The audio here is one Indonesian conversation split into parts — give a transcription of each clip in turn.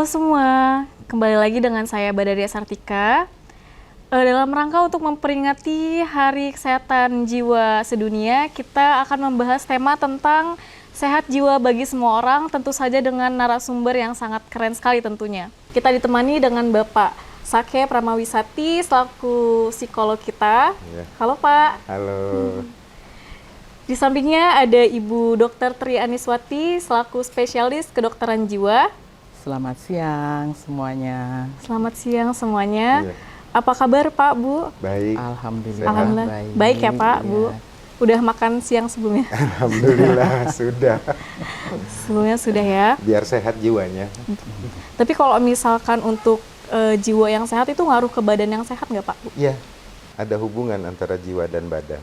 Halo semua, kembali lagi dengan saya Badaria Sartika. Dalam rangka untuk memperingati Hari Kesehatan Jiwa Sedunia, kita akan membahas tema tentang sehat jiwa bagi semua orang, tentu saja dengan narasumber yang sangat keren sekali tentunya. Kita ditemani dengan Bapak Sake Pramawisati selaku psikolog kita. Ya. Halo Pak. Halo. Di sampingnya ada Ibu Dr. Tri Aniswati selaku spesialis kedokteran jiwa. Selamat siang semuanya. Selamat siang semuanya. Iya. Apa kabar Pak, Bu? Baik. Alhamdulillah. Alhamdulillah. Baik, Baik ya Pak, Iya. Bu. Udah makan siang sebelumnya? Alhamdulillah sudah. Sebelumnya sudah ya. Biar sehat jiwanya. Tapi kalau misalkan untuk jiwa yang sehat itu ngaruh ke badan yang sehat nggak Pak, Bu? Iya. Ada hubungan antara jiwa dan badan.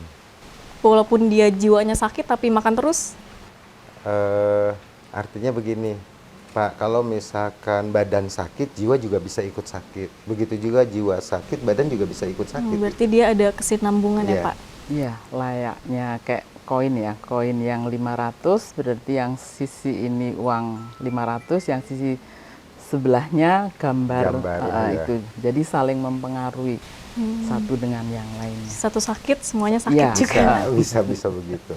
Walaupun dia jiwanya sakit tapi makan terus? Artinya begini, Pak, kalau misalkan badan sakit, jiwa juga bisa ikut sakit. Begitu juga jiwa sakit, badan juga bisa ikut sakit. Berarti dia ada kesinambungan ya Iya. Pak? Iya, layaknya kayak koin ya. Koin yang 500 berarti yang sisi ini uang 500, yang sisi sebelahnya gambar, Iya. itu. Jadi saling mempengaruhi satu dengan yang lainnya. Satu sakit, semuanya sakit Iya, juga. Bisa begitu.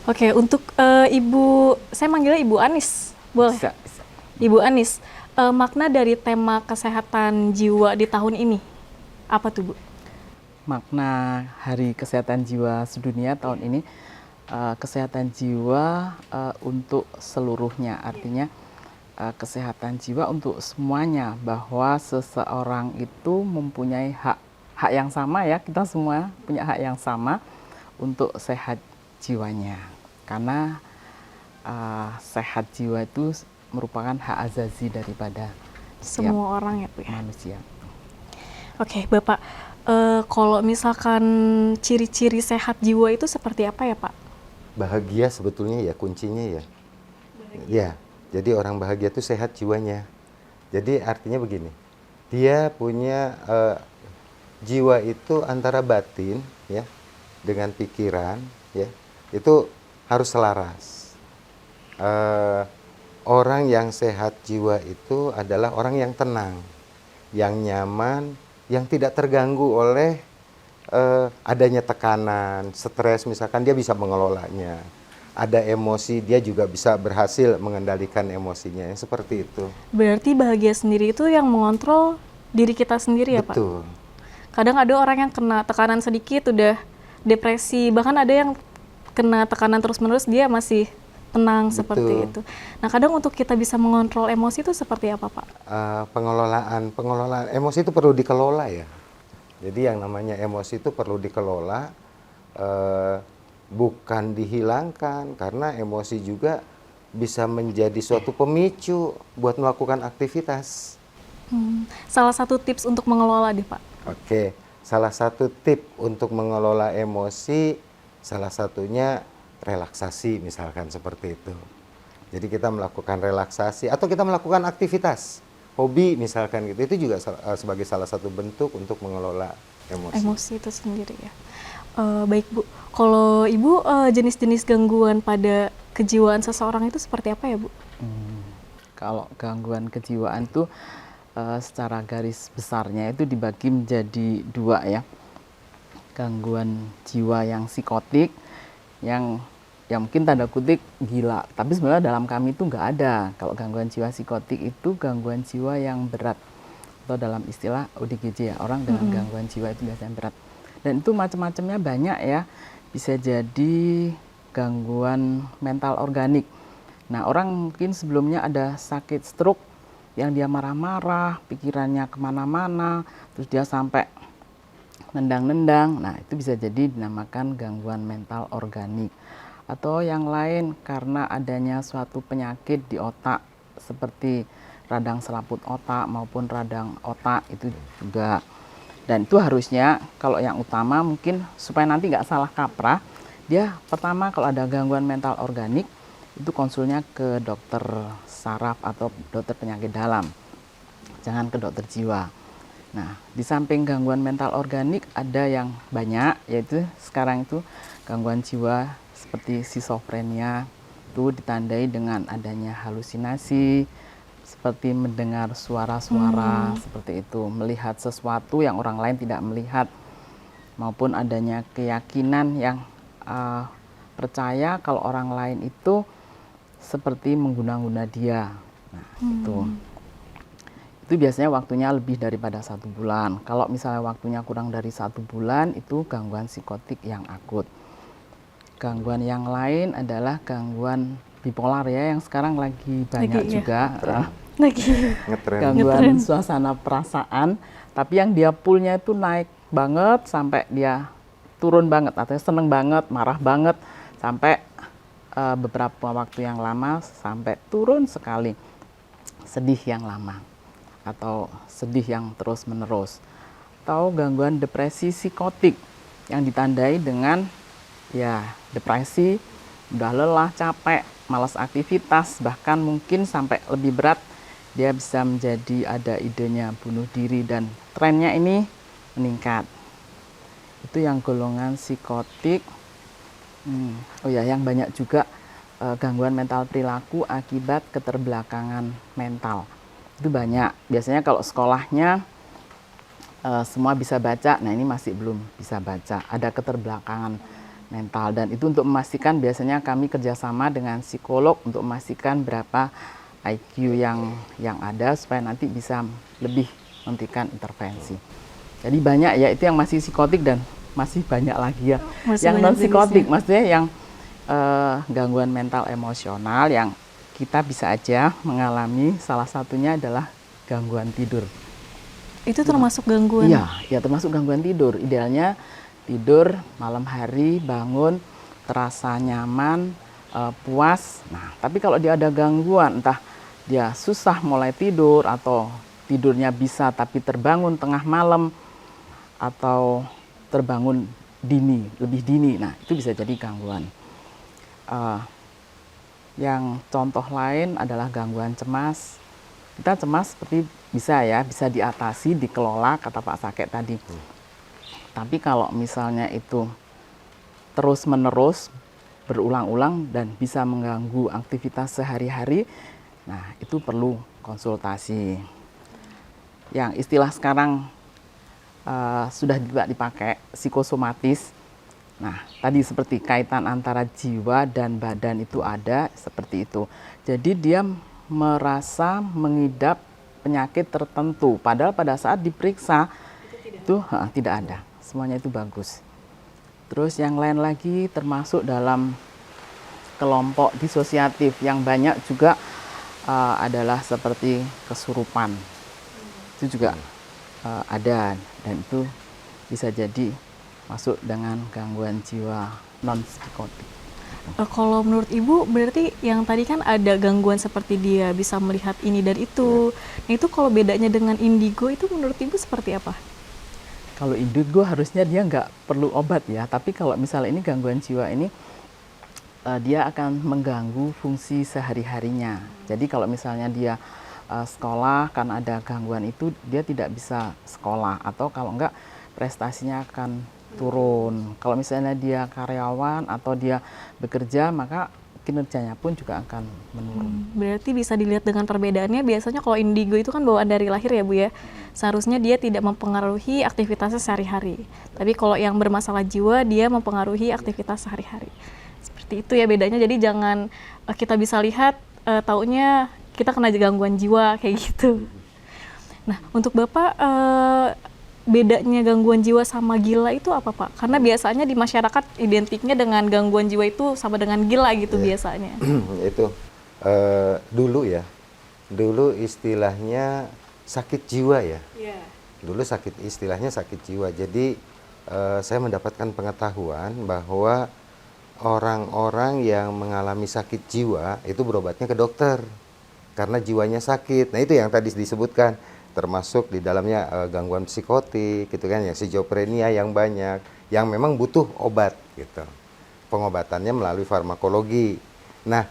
Oke, untuk Ibu, saya manggilnya Ibu Anis, boleh? Bisa, bisa. Ibu Anis, makna dari tema kesehatan jiwa di tahun ini, apa tuh Bu? Makna Hari Kesehatan Jiwa Sedunia tahun ini, kesehatan jiwa untuk seluruhnya, artinya kesehatan jiwa untuk semuanya, bahwa seseorang itu mempunyai hak yang sama ya, kita semua punya hak yang sama untuk sehat jiwanya, karena sehat jiwa itu merupakan hak azazi daripada setiap Semua orang ya Bu ya? manusia. Oke Bapak, kalau misalkan ciri-ciri sehat jiwa itu seperti apa ya Pak? Bahagia sebetulnya ya kuncinya ya. Ya, jadi orang bahagia itu sehat jiwanya. Jadi artinya begini, dia punya jiwa itu antara batin ya dengan pikiran ya, itu harus selaras. Orang yang sehat jiwa itu adalah orang yang tenang, yang nyaman, yang tidak terganggu oleh adanya tekanan, stres misalkan, dia bisa mengelolanya. Ada emosi, dia juga bisa berhasil mengendalikan emosinya, yang seperti itu. Berarti bahagia sendiri itu yang mengontrol diri kita sendiri ya Pak? Betul. Kadang ada orang yang kena tekanan sedikit udah depresi, bahkan ada yang kena tekanan terus-menerus dia masih tenang. Betul. Seperti itu. Nah kadang untuk kita bisa mengontrol emosi itu seperti apa Pak? Pengelolaan emosi itu perlu dikelola ya. Jadi yang namanya emosi itu perlu dikelola, bukan dihilangkan, karena emosi juga bisa menjadi suatu pemicu buat melakukan aktivitas. Salah satu tips untuk mengelola deh Pak. Oke, salah satu tip untuk mengelola emosi, salah satunya relaksasi misalkan seperti itu. Jadi kita melakukan relaksasi atau kita melakukan aktivitas, hobi misalkan gitu, itu juga sebagai salah satu bentuk untuk mengelola emosi. Emosi itu sendiri ya. Baik Bu, kalau Ibu jenis-jenis gangguan pada kejiwaan seseorang itu seperti apa ya Bu? Kalau gangguan kejiwaan itu secara garis besarnya itu dibagi menjadi dua ya. Gangguan jiwa yang psikotik, yang mungkin tanda kutip gila, tapi sebenarnya dalam kami itu nggak ada. Kalau gangguan jiwa psikotik itu gangguan jiwa yang berat, atau dalam istilah ODGJ ya, orang dengan gangguan jiwa itu biasanya berat. Dan itu macam-macamnya banyak ya, bisa jadi gangguan mental organik. Nah, orang mungkin sebelumnya ada sakit stroke, yang dia marah-marah, pikirannya kemana-mana, terus dia sampai nendang-nendang. Nah, itu bisa jadi dinamakan gangguan mental organik. Atau yang lain karena adanya suatu penyakit di otak, seperti radang selaput otak maupun radang otak, itu juga. Dan itu harusnya kalau yang utama mungkin supaya nanti nggak salah kaprah, dia pertama kalau ada gangguan mental organik, itu konsulnya ke dokter saraf atau dokter penyakit dalam, jangan ke dokter jiwa. Nah, di samping gangguan mental organik ada yang banyak, yaitu sekarang itu gangguan jiwa seperti skizofrenia, itu ditandai dengan adanya halusinasi, seperti mendengar suara-suara seperti itu, melihat sesuatu yang orang lain tidak melihat, maupun adanya keyakinan yang percaya kalau orang lain itu seperti mengguna-guna dia. Nah, itu biasanya waktunya lebih daripada 1 bulan. Kalau misalnya waktunya kurang dari 1 bulan, itu gangguan psikotik yang akut. Gangguan yang lain adalah gangguan bipolar ya, yang sekarang lagi banyak juga. Ngetren. Gangguan suasana perasaan, tapi yang dia poolnya itu naik banget sampai dia turun banget, atau seneng banget, marah banget, sampai beberapa waktu yang lama sampai turun sekali, sedih yang lama atau sedih yang terus menerus, atau gangguan depresi psikotik yang ditandai dengan ya depresi, udah lelah, capek, malas aktivitas, bahkan mungkin sampai lebih berat dia bisa menjadi ada idenya bunuh diri, dan trennya ini meningkat. Itu yang golongan psikotik. Oh ya, yang banyak juga gangguan mental perilaku akibat keterbelakangan mental. Itu banyak. Biasanya kalau sekolahnya semua bisa baca, nah ini masih belum bisa baca. Ada keterbelakangan mental, dan itu untuk memastikan biasanya kami kerjasama dengan psikolog untuk memastikan berapa IQ yang ada supaya nanti bisa lebih memberikan intervensi. Jadi banyak ya, itu yang masih psikotik, dan masih banyak lagi ya yang non psikotik, maksudnya yang gangguan mental emosional yang kita bisa aja mengalami. Salah satunya adalah gangguan tidur. Itu termasuk gangguan? Iya, termasuk gangguan tidur. Idealnya tidur malam hari, bangun terasa nyaman, puas. Nah, tapi kalau dia ada gangguan, entah dia susah mulai tidur, atau tidurnya bisa tapi terbangun tengah malam, atau terbangun dini, lebih dini, nah itu bisa jadi gangguan. Yang contoh lain adalah gangguan cemas. Kita cemas seperti bisa diatasi, dikelola, kata Pak Sakek tadi. Tapi kalau misalnya itu terus-menerus, berulang-ulang, dan bisa mengganggu aktivitas sehari-hari, nah itu perlu konsultasi. Yang istilah sekarang sudah tidak dipakai, psikosomatis. Nah, tadi seperti kaitan antara jiwa dan badan itu ada, seperti itu. Jadi dia merasa mengidap penyakit tertentu, padahal pada saat diperiksa itu tidak ada. Semuanya itu bagus. Terus yang lain lagi termasuk dalam kelompok disosiatif yang banyak juga adalah seperti kesurupan. Itu juga ada, dan itu bisa jadi masuk dengan gangguan jiwa non psikotik. Kalau menurut Ibu, berarti yang tadi kan ada gangguan seperti dia bisa melihat ini dan itu. Nah, itu kalau bedanya dengan indigo itu menurut Ibu seperti apa? Kalau indigo harusnya dia nggak perlu obat ya, tapi kalau misalnya ini gangguan jiwa ini, dia akan mengganggu fungsi sehari-harinya. Jadi kalau misalnya dia sekolah, kan ada gangguan itu, dia tidak bisa sekolah, atau kalau enggak prestasinya akan turun. Kalau misalnya dia karyawan atau dia bekerja, maka kinerjanya pun juga akan menurun. Berarti bisa dilihat dengan perbedaannya, biasanya kalau indigo itu kan bawaan dari lahir ya Bu ya, seharusnya dia tidak mempengaruhi aktivitasnya sehari-hari. Tapi kalau yang bermasalah jiwa, dia mempengaruhi aktivitas sehari-hari. Seperti itu ya bedanya, jadi jangan kita bisa lihat, taunya kita kena gangguan jiwa kayak gitu. Nah, untuk Bapak, bedanya gangguan jiwa sama gila itu apa Pak? Karena biasanya di masyarakat identiknya dengan gangguan jiwa itu sama dengan gila gitu biasanya. Itu dulu ya, dulu istilahnya sakit jiwa ya. Dulu istilahnya sakit jiwa. Jadi saya mendapatkan pengetahuan bahwa orang-orang yang mengalami sakit jiwa itu berobatnya ke dokter karena jiwanya sakit. Nah itu yang tadi disebutkan, termasuk di dalamnya gangguan psikotik gitu kan ya, skizofrenia yang banyak, yang memang butuh obat gitu. Pengobatannya melalui farmakologi. Nah,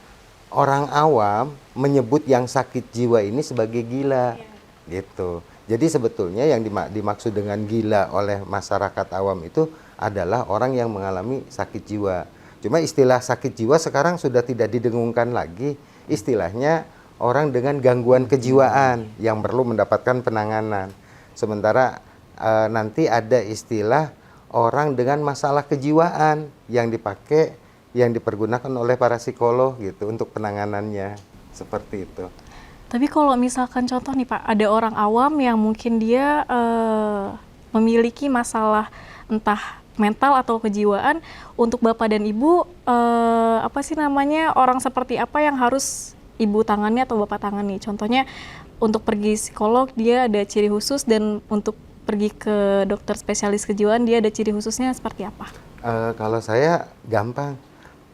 orang awam menyebut yang sakit jiwa ini sebagai gila gitu. Jadi sebetulnya yang dimaksud dengan gila oleh masyarakat awam itu adalah orang yang mengalami sakit jiwa. Cuma istilah sakit jiwa sekarang sudah tidak didengungkan lagi, istilahnya orang dengan gangguan kejiwaan yang perlu mendapatkan penanganan. Sementara nanti ada istilah orang dengan masalah kejiwaan yang dipakai, yang dipergunakan oleh para psikolog gitu untuk penanganannya, seperti itu. Tapi kalau misalkan contoh nih Pak, ada orang awam yang mungkin dia memiliki masalah entah mental atau kejiwaan, untuk Bapak dan Ibu apa sih namanya, orang seperti apa yang harus Ibu tangani atau Bapak tangani? Contohnya untuk pergi psikolog dia ada ciri khusus, dan untuk pergi ke dokter spesialis kejiwaan dia ada ciri khususnya seperti apa? Kalau saya gampang,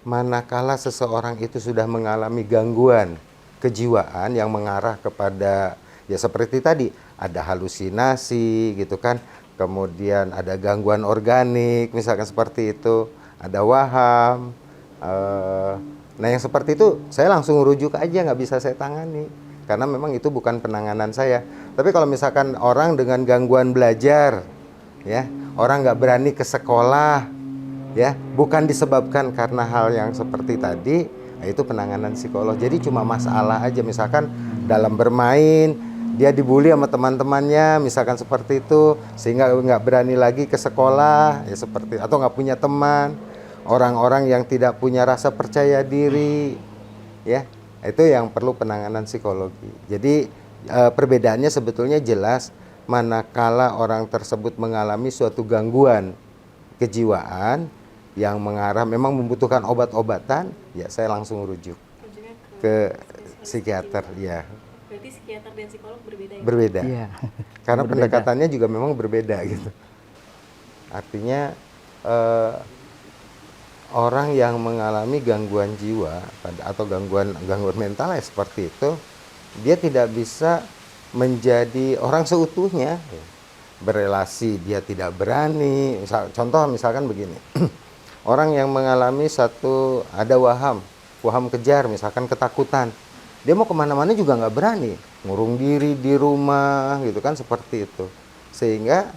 manakala seseorang itu sudah mengalami gangguan kejiwaan yang mengarah kepada ya seperti tadi, ada halusinasi gitu kan, kemudian ada gangguan organik misalkan seperti itu, ada waham, nah yang seperti itu saya langsung rujuk aja, nggak bisa saya tangani karena memang itu bukan penanganan saya. Tapi kalau misalkan orang dengan gangguan belajar, ya orang nggak berani ke sekolah, ya bukan disebabkan karena hal yang seperti tadi, nah itu penanganan psikolog. Jadi cuma masalah aja, misalkan dalam bermain dia dibully sama teman-temannya, misalkan seperti itu, sehingga nggak berani lagi ke sekolah, ya seperti, atau nggak punya teman, orang-orang yang tidak punya rasa percaya diri, ya itu yang perlu penanganan psikologi. Jadi perbedaannya sebetulnya jelas, manakala orang tersebut mengalami suatu gangguan kejiwaan yang mengarah memang membutuhkan obat-obatan, ya saya langsung rujuk ke psikiater, ya. Berarti psikiater dan psikolog berbeda ya? Berbeda. Iya. Karena Berbeda. pendekatannya juga memang berbeda gitu. Artinya orang yang mengalami gangguan jiwa atau gangguan mental ya seperti itu, dia tidak bisa menjadi orang seutuhnya. Berelasi dia tidak berani. Contoh misalkan begini. Orang yang mengalami ada waham kejar, misalkan ketakutan. Dia mau kemana-mana juga nggak berani, ngurung diri di rumah gitu kan, seperti itu. Sehingga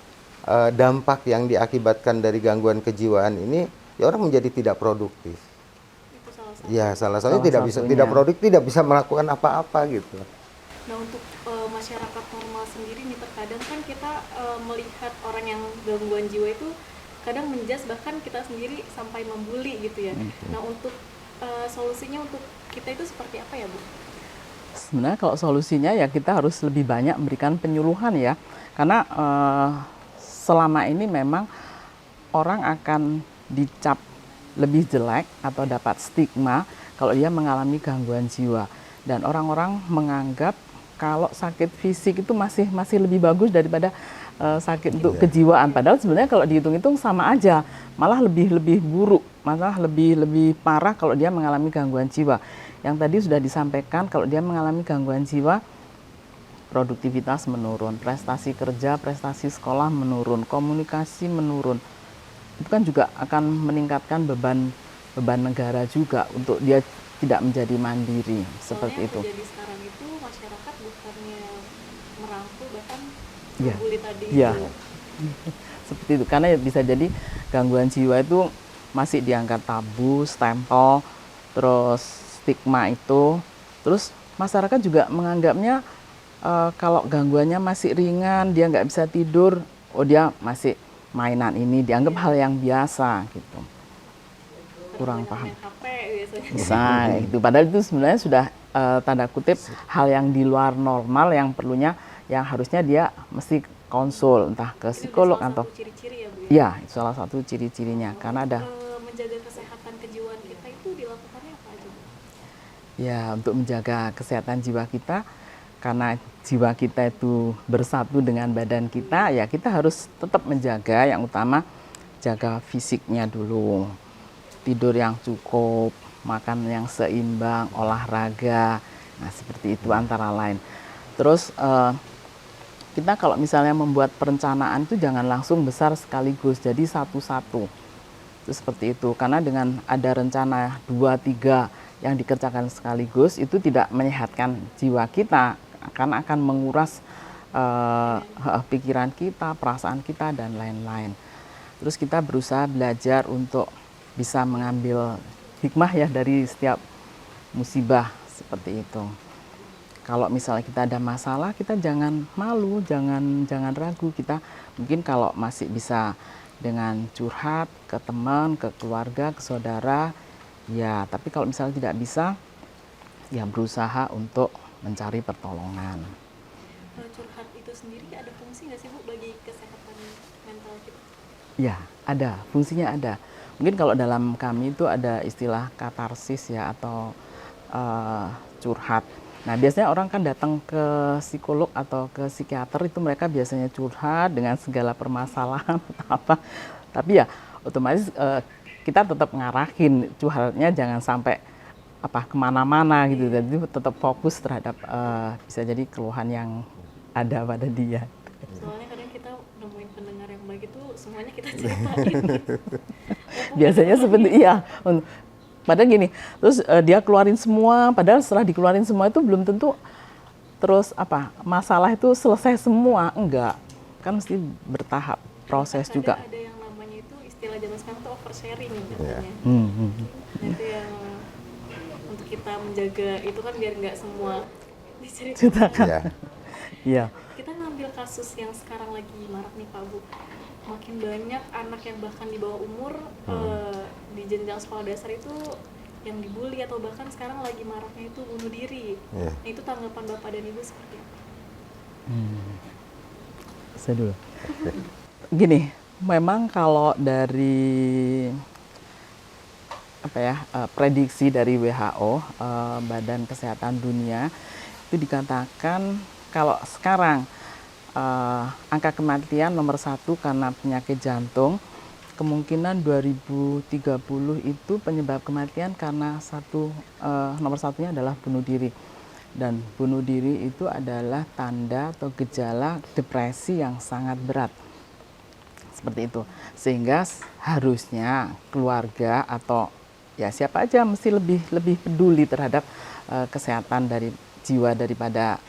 dampak yang diakibatkan dari gangguan kejiwaan ini, ya orang menjadi tidak produktif. Itu salah satu. Ya salah satunya tidak produktif, tidak bisa melakukan apa-apa gitu. Nah untuk masyarakat normal sendiri nih, terkadang kan kita melihat orang yang gangguan jiwa itu kadang menjas, bahkan kita sendiri sampai membuli gitu ya. Nah untuk solusinya untuk kita itu seperti apa ya Bu? Sebenarnya kalau solusinya ya kita harus lebih banyak memberikan penyuluhan ya, karena selama ini memang orang akan dicap lebih jelek atau dapat stigma kalau dia mengalami gangguan jiwa, dan orang-orang menganggap kalau sakit fisik itu masih lebih bagus daripada sakit untuk kejiwaan, padahal sebenarnya kalau dihitung-hitung sama aja, malah lebih buruk, malah lebih parah kalau dia mengalami gangguan jiwa. Yang tadi sudah disampaikan, kalau dia mengalami gangguan jiwa, produktivitas menurun, prestasi kerja, prestasi sekolah menurun, komunikasi menurun. Itu kan juga akan meningkatkan beban negara juga untuk dia tidak menjadi mandiri. Seperti itu. Jadi sekarang itu masyarakat bukannya merangkul, bahkan Ya, membuli tadi ya. itu. Seperti itu, karena bisa jadi gangguan jiwa itu masih dianggap tabu, stempel, terus stigma itu, terus masyarakat juga menganggapnya kalau gangguannya masih ringan, dia nggak bisa tidur, oh dia masih mainan ini, dianggap hal yang biasa gitu. Kurang paham. HP biasanya. Bisa itu, padahal itu sebenarnya sudah tanda kutip hal yang di luar normal, yang perlunya, yang harusnya dia mesti konsul entah ke psikolog atau Ciri-ciri ya Bu? ya, itu salah satu ciri-cirinya, karena ada Menjaga kesehatan kejiwaan kita itu dilakukannya apa aja Bu? ya, untuk menjaga kesehatan jiwa kita, karena jiwa kita itu bersatu dengan badan kita, ya kita harus tetap menjaga, yang utama jaga fisiknya dulu, tidur yang cukup, makan yang seimbang, olahraga, nah seperti itu antara lain. Terus kita kalau misalnya membuat perencanaan itu jangan langsung besar sekaligus, jadi satu-satu. Itu seperti itu, karena dengan ada rencana 2-3 yang dikerjakan sekaligus itu tidak menyehatkan jiwa kita, karena akan menguras pikiran kita, perasaan kita, dan lain-lain. Terus kita berusaha belajar untuk bisa mengambil hikmah ya dari setiap musibah, seperti itu. kalau misalnya kita ada masalah, kita jangan malu, jangan ragu. Kita mungkin kalau masih bisa dengan curhat ke teman, ke keluarga, ke saudara, ya. Tapi kalau misalnya tidak bisa, ya berusaha untuk mencari pertolongan. Curhat itu sendiri ada fungsi nggak sih Bu bagi kesehatan mental kita? Ya, ada, fungsinya ada. Mungkin kalau dalam kami itu ada istilah katarsis ya, atau curhat. Nah, biasanya orang kan datang ke psikolog atau ke psikiater itu mereka biasanya curhat dengan segala permasalahan atau apa. Tapi ya otomatis kita tetap ngarahin curhatnya jangan sampai kemana-mana gitu. Jadi tetap fokus terhadap bisa jadi keluhan yang ada pada dia. Soalnya kadang kita nemuin pendengar yang baik itu semuanya kita ceritain. Biasanya seperti iya. Padahal gini, terus dia keluarin semua, padahal setelah dikeluarin semua itu belum tentu terus masalah itu selesai semua, enggak. Kan mesti bertahap proses juga. Ada yang namanya itu istilah zaman sekarang tuh oversharing katanya. Nah, itu yang untuk kita menjaga itu kan biar nggak semua diceritakan. Iya. Kita ngambil kasus yang sekarang lagi marak nih Pak Bu. Makin banyak anak yang bahkan di bawah umur di jenjang sekolah dasar itu yang dibully atau bahkan sekarang lagi maraknya itu bunuh diri. Nah, itu tanggapan Bapak dan Ibu seperti apa? Saya dulu. Gini, memang kalau dari prediksi dari WHO, Badan Kesehatan Dunia, itu dikatakan kalau sekarang angka kematian nomor 1 karena penyakit jantung, kemungkinan 2030 itu penyebab kematian karena nomor satunya adalah bunuh diri. Dan bunuh diri itu adalah tanda atau gejala depresi yang sangat berat. Seperti itu. Sehingga harusnya keluarga atau ya siapa aja mesti lebih peduli terhadap kesehatan dari jiwa daripada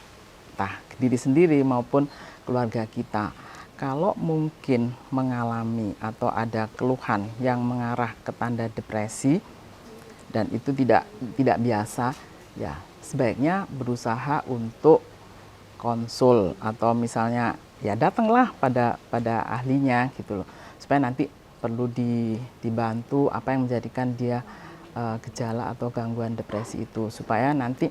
diri sendiri maupun keluarga kita. Kalau mungkin mengalami atau ada keluhan yang mengarah ke tanda depresi dan itu tidak biasa, ya sebaiknya berusaha untuk konsul atau misalnya ya datanglah pada ahlinya gitu loh, supaya nanti perlu dibantu apa yang menjadikan dia gejala atau gangguan depresi itu, supaya nanti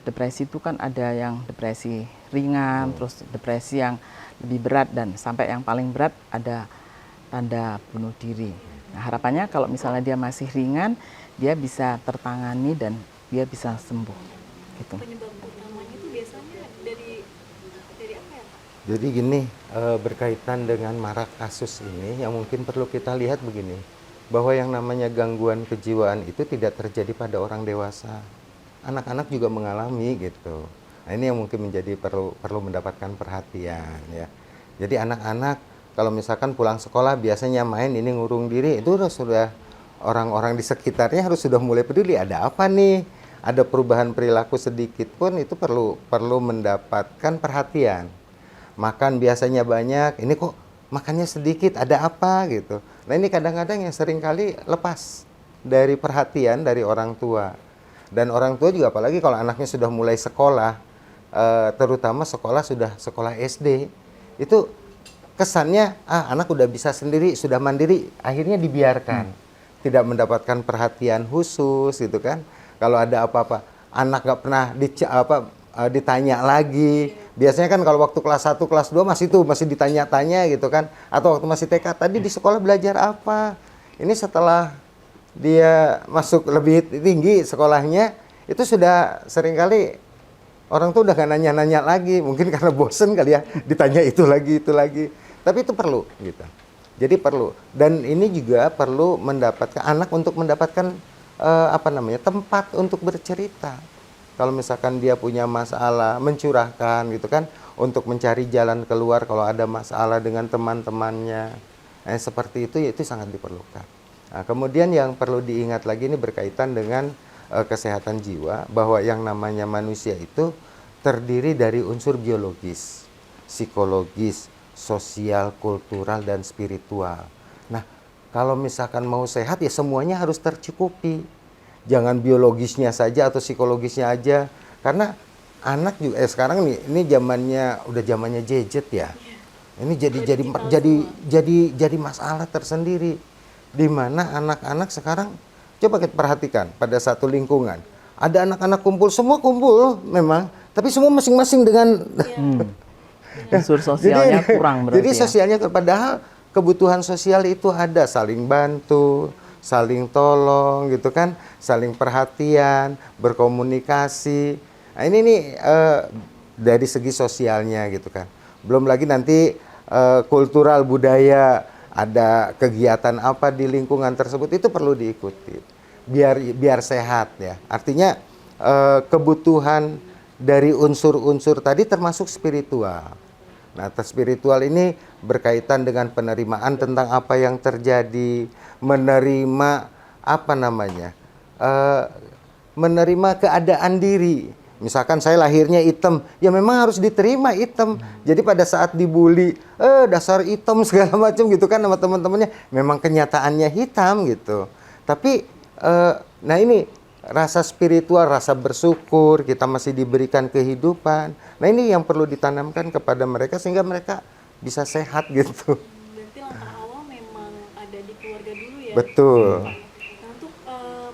depresi itu kan ada yang depresi ringan, terus depresi yang lebih berat, dan sampai yang paling berat ada tanda bunuh diri. Nah, harapannya kalau misalnya dia masih ringan, dia bisa tertangani dan dia bisa sembuh. Gitu. Penyebab utamanya itu biasanya dari apa ya Pak? Jadi gini, berkaitan dengan marak kasus ini yang mungkin perlu kita lihat begini, bahwa yang namanya gangguan kejiwaan itu tidak terjadi pada orang dewasa. Anak-anak juga mengalami gitu. Nah, ini yang mungkin menjadi perlu mendapatkan perhatian ya. Jadi anak-anak kalau misalkan pulang sekolah biasanya main ini ngurung diri, itu sudah orang-orang di sekitarnya harus sudah mulai peduli, ada apa nih? Ada perubahan perilaku sedikit pun itu perlu mendapatkan perhatian. Makan biasanya banyak, ini kok makannya sedikit, ada apa gitu. Nah, ini kadang-kadang yang seringkali lepas dari perhatian dari orang tua. Dan orang tua juga apalagi kalau anaknya sudah mulai sekolah, terutama sudah sekolah SD, itu kesannya anak udah bisa sendiri, sudah mandiri, akhirnya dibiarkan, tidak mendapatkan perhatian khusus gitu kan. Kalau ada apa-apa, anak nggak pernah ditanya lagi. Biasanya kan kalau waktu kelas 1, kelas 2 masih ditanya-tanya gitu kan, atau waktu masih TK, tadi di sekolah belajar apa? Ini setelah dia masuk lebih tinggi sekolahnya, itu sudah seringkali orang tuh udah gak nanya-nanya lagi, mungkin karena bosen kali ya ditanya itu lagi. Tapi itu perlu gitu. Jadi perlu, dan ini juga perlu mendapatkan anak untuk mendapatkan tempat untuk bercerita. Kalau misalkan dia punya masalah, mencurahkan gitu kan, untuk mencari jalan keluar kalau ada masalah dengan teman-temannya. Seperti itu sangat diperlukan. Nah, kemudian yang perlu diingat lagi ini berkaitan dengan kesehatan jiwa, bahwa yang namanya manusia itu terdiri dari unsur biologis, psikologis, sosial, kultural, dan spiritual. Nah, kalau misalkan mau sehat ya semuanya harus tercukupi. Jangan biologisnya saja atau psikologisnya aja, karena anak juga sekarang nih ini udah zamannya gadget ya. Ini jadi masalah tersendiri di mana anak-anak sekarang coba kita perhatikan pada satu lingkungan. Ada anak-anak semua kumpul memang, tapi semua masing-masing dengan unsur sosialnya kurang berarti. Jadi sosialnya padahal kebutuhan sosial itu ada, saling bantu, saling tolong gitu kan, saling perhatian, berkomunikasi. Nah, ini nih dari segi sosialnya gitu kan. Belum lagi nanti kultural budaya, ada kegiatan apa di lingkungan tersebut itu perlu diikuti. Biar sehat ya. Artinya kebutuhan dari unsur-unsur tadi termasuk spiritual. Nah, spiritual ini berkaitan dengan penerimaan tentang apa yang terjadi, menerima apa namanya, menerima keadaan diri. Misalkan saya lahirnya hitam, ya memang harus diterima hitam. Jadi pada saat dibully, dasar hitam segala macam gitu kan sama teman-temannya, memang kenyataannya hitam gitu. Tapi nah ini rasa spiritual, rasa bersyukur, kita masih diberikan kehidupan. Nah ini yang perlu ditanamkan kepada mereka sehingga mereka bisa sehat gitu. Berarti langkah awal memang ada di keluarga dulu ya. Betul. Nah, untuk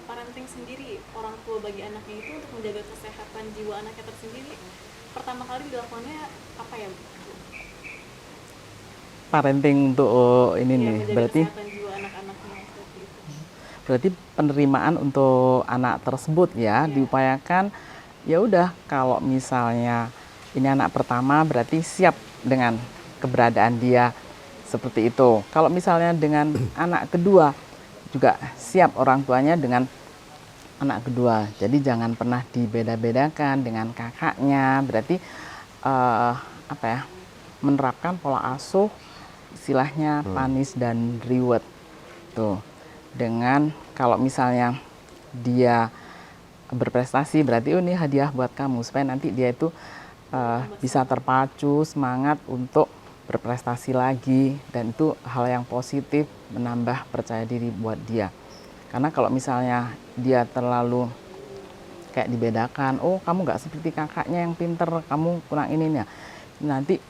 parenting sendiri, orang tua bagi anaknya itu untuk menjaga kesehatan jiwa anaknya tersendiri, pertama kali dilakukannya apa ya, Bu? Parenting untuk ini Ya, nih, menjaga berarti kesehatan jiwa anak-anaknya seperti itu. berarti penerimaan untuk anak tersebut ya diupayakan. Ya udah, kalau misalnya ini anak pertama berarti siap dengan keberadaan dia seperti itu. Kalau misalnya dengan anak kedua juga siap orang tuanya dengan anak kedua. Jadi jangan pernah dibeda-bedakan dengan kakaknya. Berarti apa ya? Menerapkan pola asuh, istilahnya punish dan reward. Tuh. Dengan kalau misalnya dia berprestasi berarti ini hadiah buat kamu supaya nanti dia itu bisa terpacu semangat untuk berprestasi lagi, dan itu hal yang positif, menambah percaya diri buat dia. Karena kalau misalnya dia terlalu kayak dibedakan, oh kamu nggak seperti kakaknya yang pinter, kamu kurang ininya, nanti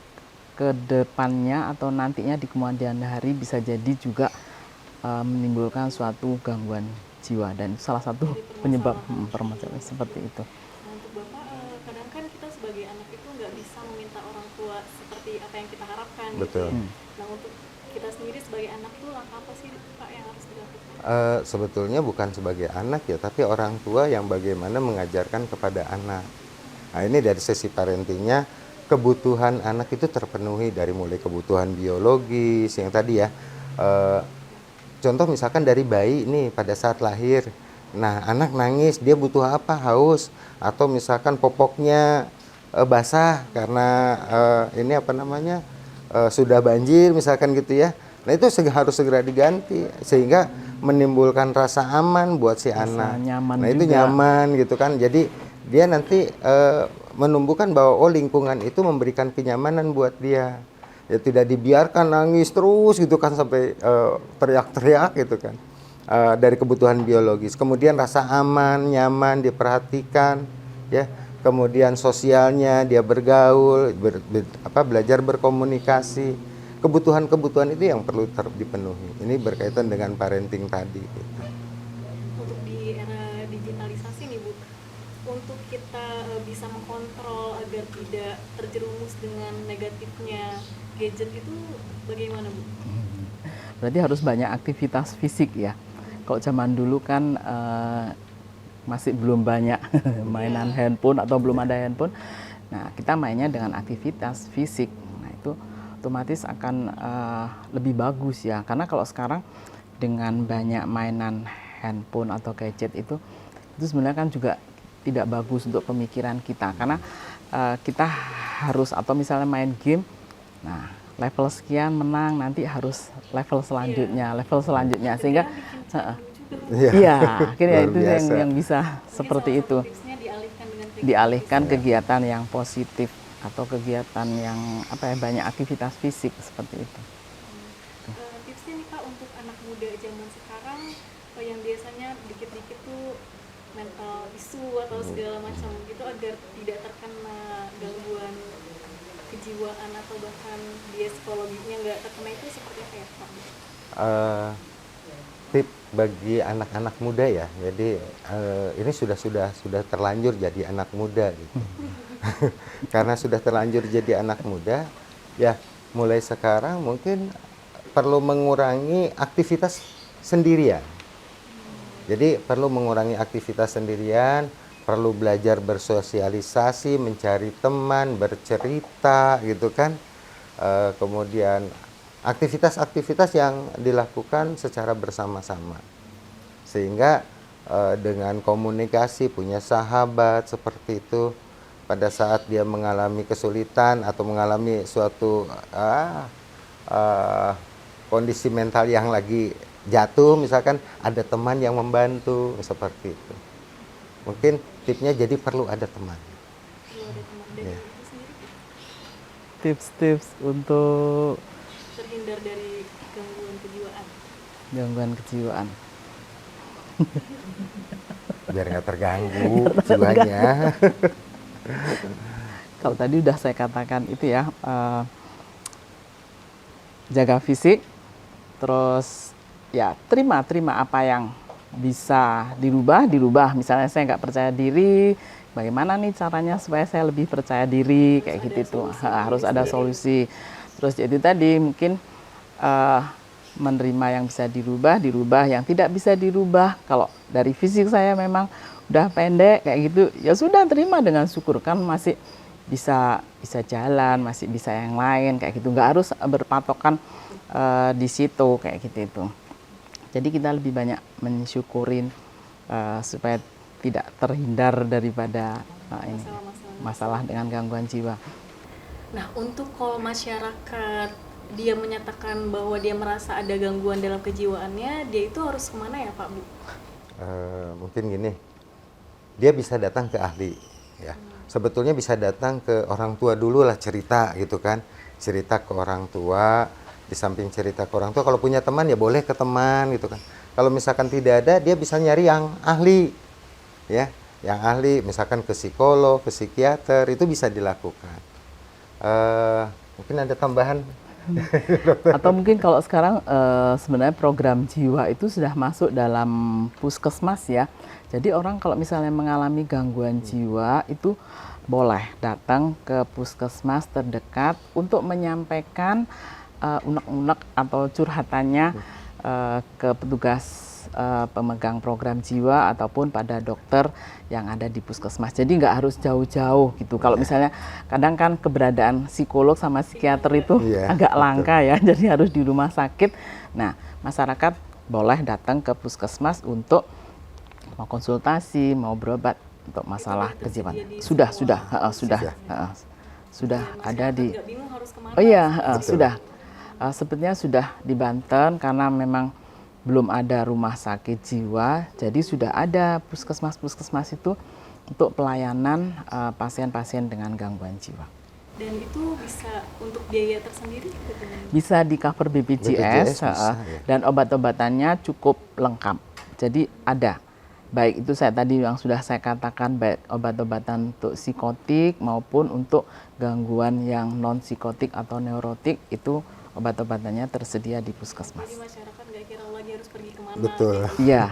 ke depannya atau nantinya di kemudian hari bisa jadi juga menimbulkan suatu gangguan jiwa, dan salah satu penyebab permasalahan seperti itu. Nah, untuk Bapak, kadang kan kita sebagai anak itu nggak bisa meminta orang tua seperti apa yang kita harapkan. Betul. Gitu. Nah, untuk kita sendiri sebagai anak tuh langkah apa sih Pak yang harus dilakukan? Sebetulnya bukan sebagai anak ya, tapi orang tua yang bagaimana mengajarkan kepada anak. Nah ini dari sisi parentingnya, kebutuhan anak itu terpenuhi dari mulai kebutuhan biologis yang tadi ya. Contoh misalkan dari bayi ini pada saat lahir, nah anak nangis, dia butuh apa? Haus, atau misalkan popoknya basah karena ini apa namanya sudah banjir misalkan gitu ya. Nah itu harus segera diganti sehingga menimbulkan rasa aman buat si anak. Nah itu juga nyaman gitu kan. Jadi dia nanti menumbuhkan bahwa oh lingkungan itu memberikan kenyamanan buat dia. Ya tidak dibiarkan nangis terus gitu kan sampai teriak-teriak gitu kan. Dari kebutuhan biologis. Kemudian rasa aman, nyaman, diperhatikan ya. Kemudian sosialnya dia bergaul, belajar berkomunikasi. Kebutuhan-kebutuhan itu yang perlu dipenuhi. Ini berkaitan dengan parenting tadi. Gitu. Untuk di era digitalisasi nih Bu, untuk kita bisa mengkontrol agar tidak terjerumus dengan negatifnya gadget itu bagaimana Bu? berarti harus banyak aktivitas fisik ya. Kalau zaman dulu kan masih belum banyak mainan handphone atau belum ada handphone. Nah, kita mainnya dengan aktivitas fisik. Nah, itu otomatis akan lebih bagus ya. Karena kalau sekarang dengan banyak mainan handphone atau gadget itu sebenarnya kan juga tidak bagus untuk pemikiran kita. Karena kita harus, atau misalnya main game, nah level sekian menang, nanti harus level selanjutnya, sehingga akhirnya itu yang bisa seperti itu. Dialihkan kegiatan yang positif atau kegiatan yang banyak aktivitas fisik seperti itu. Tipsnya nih Pak untuk anak muda zaman sekarang yang biasanya dikit-dikit tuh mental isu atau segala macam gitu agar tidak terkena gangguan kejiwaan atau bahkan dia psikologinya nggak terkena itu seperti apa ya Pak? Tip bagi anak-anak muda ya, jadi ini sudah terlanjur jadi anak muda gitu. Karena sudah terlanjur jadi anak muda, ya mulai sekarang mungkin perlu mengurangi aktivitas sendirian. Jadi perlu mengurangi aktivitas sendirian, perlu belajar bersosialisasi, mencari teman, bercerita gitu kan. Kemudian aktivitas-aktivitas yang dilakukan secara bersama-sama. Sehingga dengan komunikasi, punya sahabat seperti itu, pada saat dia mengalami kesulitan atau mengalami suatu kondisi mental yang lagi jatuh, misalkan ada teman yang membantu seperti itu. Mungkin tipnya jadi perlu ada teman. Perlu ada teman dan Ya. itu sendiri Tips-tips untuk terhindar dari gangguan kejiwaan. gangguan kejiwaan. Biar nggak terganggu jiwanya. Kalau tadi udah saya katakan itu ya, jaga fisik, terus ya terima apa yang bisa dirubah. Misalnya saya nggak percaya diri, bagaimana nih caranya supaya saya lebih percaya diri, kayak gitu tuh. Harus ada solusi. Terus jadi tadi mungkin menerima yang bisa dirubah, yang tidak bisa dirubah. Kalau dari fisik saya memang udah pendek kayak gitu, ya sudah terima dengan syukur, kan masih bisa jalan, masih bisa yang lain kayak gitu. Nggak harus berpatokan di situ kayak gitu itu. Jadi kita lebih banyak mensyukurin supaya tidak terhindar daripada ini masalah dengan gangguan jiwa. Nah, untuk kalau masyarakat dia menyatakan bahwa dia merasa ada gangguan dalam kejiwaannya, dia itu harus kemana ya Pak Bu? Mungkin gini, dia bisa datang ke ahli, ya. Sebetulnya bisa datang ke orang tua dulu lah, cerita gitu kan, cerita ke orang tua. Di samping cerita ke orang tua, kalau punya teman ya boleh ke teman gitu kan. Kalau misalkan tidak ada, dia bisa nyari yang ahli, ya, yang ahli, misalkan ke psikolog, ke psikiater, itu bisa dilakukan. Mungkin ada tambahan. Atau mungkin kalau sekarang sebenarnya program jiwa itu sudah masuk dalam puskesmas ya. Jadi orang kalau misalnya mengalami gangguan jiwa itu boleh datang ke puskesmas terdekat untuk menyampaikan unek-unek atau curhatannya ke petugas pemegang program jiwa ataupun pada dokter yang ada di puskesmas. Jadi nggak harus jauh-jauh gitu. Kalau misalnya kadang kan keberadaan psikolog sama psikiater itu agak langka ya, jadi harus di rumah sakit. Nah, masyarakat boleh datang ke puskesmas untuk mau konsultasi, mau berobat untuk masalah kejiwaan. Sudah ada di. Nggak bingung harus kemana. Oh iya, sudah. Sepertinya sudah di Banten karena memang belum ada rumah sakit jiwa, jadi sudah ada puskesmas itu untuk pelayanan pasien-pasien dengan gangguan jiwa. Dan itu bisa untuk biaya tersendiri? Bisa di cover BPJS, dan obat-obatannya cukup lengkap. Jadi ada, baik itu tadi yang sudah saya katakan, baik obat-obatan untuk psikotik maupun untuk gangguan yang non-psikotik atau neurotik, itu obat-obatannya tersedia di puskesmas. Jadi masyarakat nggak kira lagi harus pergi kemana. Betul. Iya.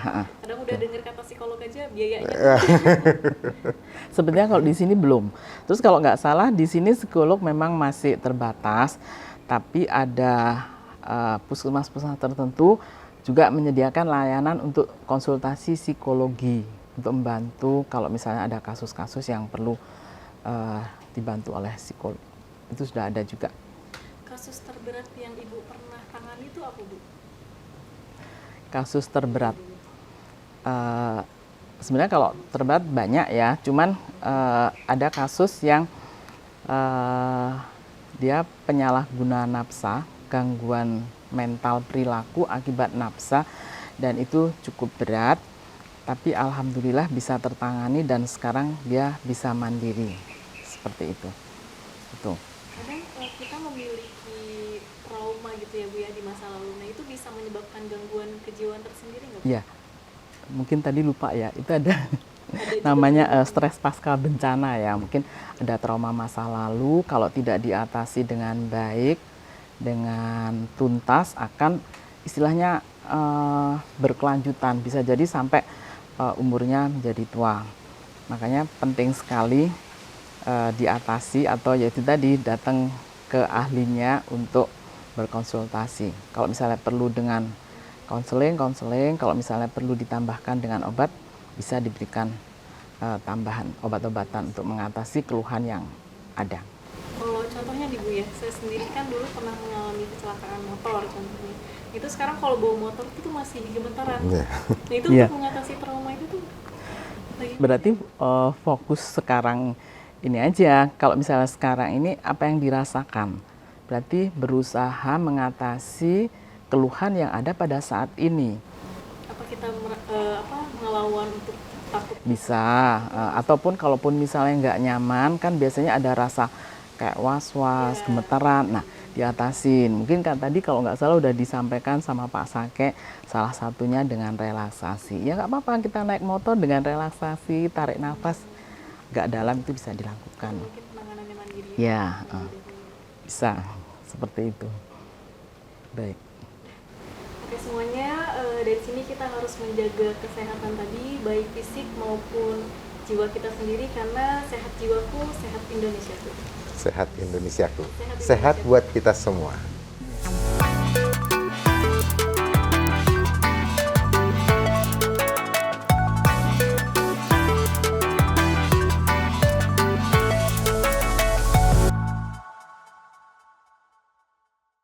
Kadang udah dengar kata psikolog aja biayanya. Sebenarnya kalau di sini belum. Terus kalau nggak salah di sini psikolog memang masih terbatas, tapi ada puskesmas-puskesmas tertentu juga menyediakan layanan untuk konsultasi psikologi untuk membantu kalau misalnya ada kasus-kasus yang perlu dibantu oleh psikolog. Itu sudah ada juga. Kasus terberat yang Ibu pernah tangani itu apa, Bu? Kasus terberat. Sebenarnya kalau terberat banyak ya, cuman ada kasus yang dia penyalahgunaan nafsa, gangguan mental perilaku akibat nafsa, dan itu cukup berat, tapi alhamdulillah bisa tertangani dan sekarang dia bisa mandiri, seperti itu. Itu. Kadang kita memiliki trauma gitu ya Bu ya di masa lalu, nah itu bisa menyebabkan gangguan kejiwaan tersendiri nggak Bu? Iya, mungkin tadi lupa ya, itu ada namanya stres pasca bencana ya. Mungkin ada trauma masa lalu, kalau tidak diatasi dengan baik, dengan tuntas akan istilahnya berkelanjutan, bisa jadi sampai umurnya menjadi tua. Makanya penting sekali diatasi, atau yaitu tadi datang ke ahlinya untuk berkonsultasi. Kalau misalnya perlu dengan konseling, kalau misalnya perlu ditambahkan dengan obat, bisa diberikan tambahan obat-obatan untuk mengatasi keluhan yang ada. Kalau contohnya di Bu ya, saya sendiri kan dulu pernah mengalami kecelakaan motor contohnya. Itu sekarang kalau bawa motor itu masih gemetaran. Iya. Nah itu Iya. untuk mengatasi trauma itu tuh bagaimana? Berarti fokus sekarang ini aja. Kalau misalnya sekarang ini apa yang dirasakan, berarti berusaha mengatasi keluhan yang ada pada saat ini. Apa kita melawan untuk takut? Bisa, ataupun kalaupun misalnya nggak nyaman, kan biasanya ada rasa kayak was-was, gemetaran. Nah, diatasin. Mungkin kan tadi kalau nggak salah udah disampaikan sama Pak Sake, salah satunya dengan relaksasi. Ya nggak apa-apa, kita naik motor dengan relaksasi, tarik nafas, nggak dalam, itu bisa dilakukan. Mungkin penanganannya mandiri. Ya, bisa seperti itu. Baik. Oke semuanya, dari sini kita harus menjaga kesehatan tadi, baik fisik maupun jiwa kita sendiri, karena sehat jiwaku, sehat Indonesiaku. Sehat Indonesiaku. Sehat Sehat Indonesia. buat kita semua.